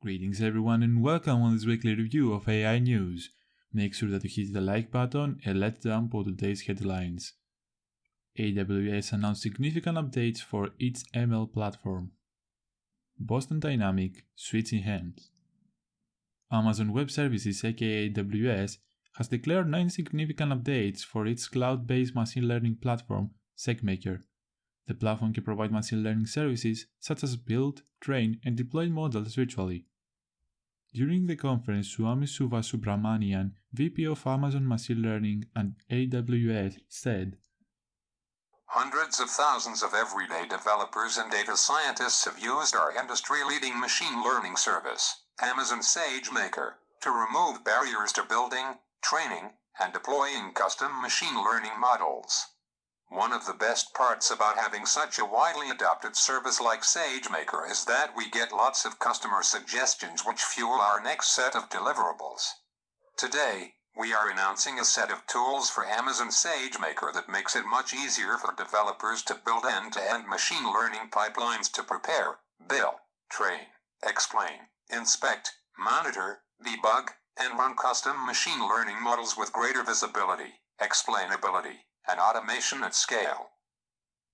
Greetings everyone and welcome on this weekly review of AI news. Make sure that you hit the like button and let's jump on today's headlines. AWS announced significant updates for its ML platform. Boston Dynamics switch in hands. Amazon Web Services aka AWS has declared 9 significant updates for its cloud-based machine learning platform, SageMaker. The platform can provide machine learning services such as build, train, and deploy models virtually. During the conference, Swami Subramanian, VP of Amazon Machine Learning and AWS, said, "Hundreds of thousands of everyday developers and data scientists have used our industry-leading machine learning service, Amazon SageMaker, to remove barriers to building, training, and deploying custom machine learning models. One of the best parts about having such a widely adopted service like SageMaker is that we get lots of customer suggestions which fuel our next set of deliverables. Today, we are announcing a set of tools for Amazon SageMaker that makes it much easier for developers to build end-to-end machine learning pipelines to prepare, build, train, explain, inspect, monitor, debug, and run custom machine learning models with greater visibility, explainability, and automation at scale."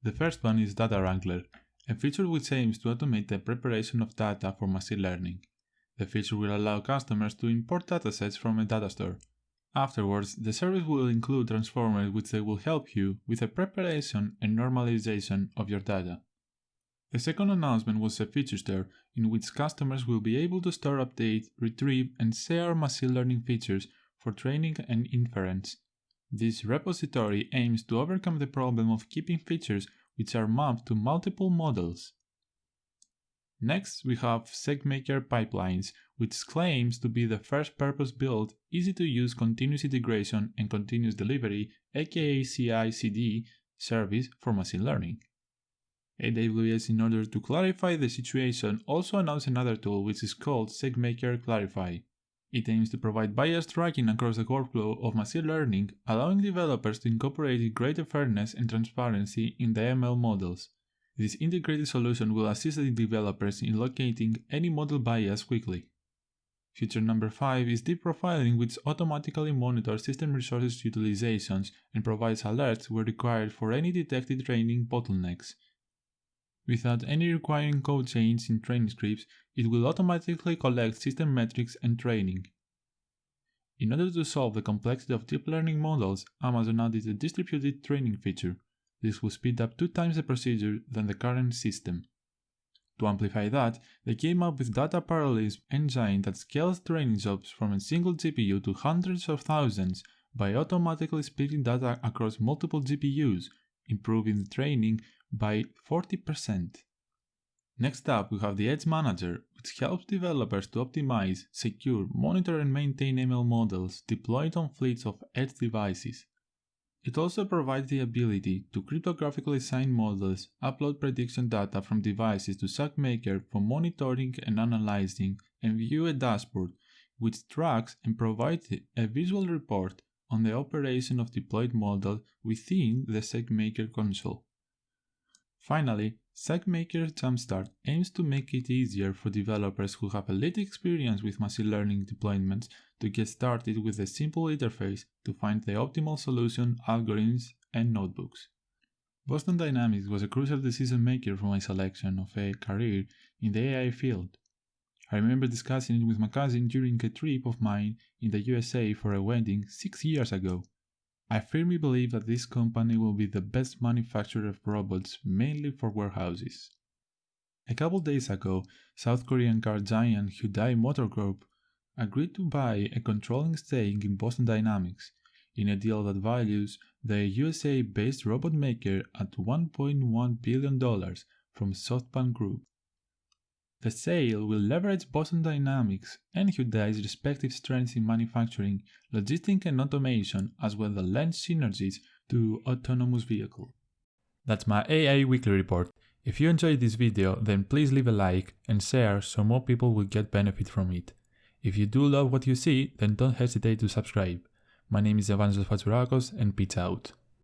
The first one is Data Wrangler, a feature which aims to automate the preparation of data for machine learning. The feature will allow customers to import datasets from a data store. Afterwards, the service will include transformers which will help you with the preparation and normalization of your data. The second announcement was a feature store in which customers will be able to store, update, retrieve, and share machine learning features for training and inference. This repository aims to overcome the problem of keeping features which are mapped to multiple models. Next, we have SageMaker Pipelines, which claims to be the first purpose-built, easy-to-use continuous integration and continuous delivery aka CI/CD service for machine learning. AWS, in order to clarify the situation, also announced another tool which is called SageMaker Clarify. It aims to provide bias tracking across the workflow of machine learning, allowing developers to incorporate greater fairness and transparency in the ML models. This integrated solution will assist the developers in locating any model bias quickly. Feature number 5 is Deep Profiling, which automatically monitors system resources utilizations and provides alerts where required for any detected training bottlenecks. Without any requiring code change in training scripts, it will automatically collect system metrics and training. In order to solve the complexity of deep learning models, Amazon added a distributed training feature. This will speed up 2 times the procedure than the current system. To amplify that, they came up with data parallelism engine that scales training jobs from a single GPU to hundreds of thousands by automatically splitting data across multiple GPUs, improving the training by 40%. Next up, we have the Edge Manager, which helps developers to optimize, secure, monitor and maintain ML models deployed on fleets of edge devices. It also provides the ability to cryptographically sign models, upload prediction data from devices to SageMaker for monitoring and analyzing, and view a dashboard which tracks and provides a visual report on the operation of deployed models within the SageMaker console. Finally, SageMaker Jumpstart aims to make it easier for developers who have a little experience with machine learning deployments to get started with a simple interface to find the optimal solution, algorithms, and notebooks. Boston Dynamics was a crucial decision maker for my selection of a career in the AI field. I remember discussing it with my cousin during a trip of mine in the USA for a wedding 6 years ago. I firmly believe that this company will be the best manufacturer of robots, mainly for warehouses. A couple days ago, South Korean car giant Hyundai Motor Corp agreed to buy a controlling stake in Boston Dynamics, in a deal that values the USA-based robot maker at $1.1 billion from SoftBank Group. The sale will leverage Boston Dynamics and Hyundai's respective strengths in manufacturing, logistics and automation, as well as lend synergies to autonomous vehicles. That's my AI Weekly Report. If you enjoyed this video, then please leave a like and share so more people will get benefit from it. If you do love what you see, then don't hesitate to subscribe. My name is Evangelos Fatsurakos and peace out.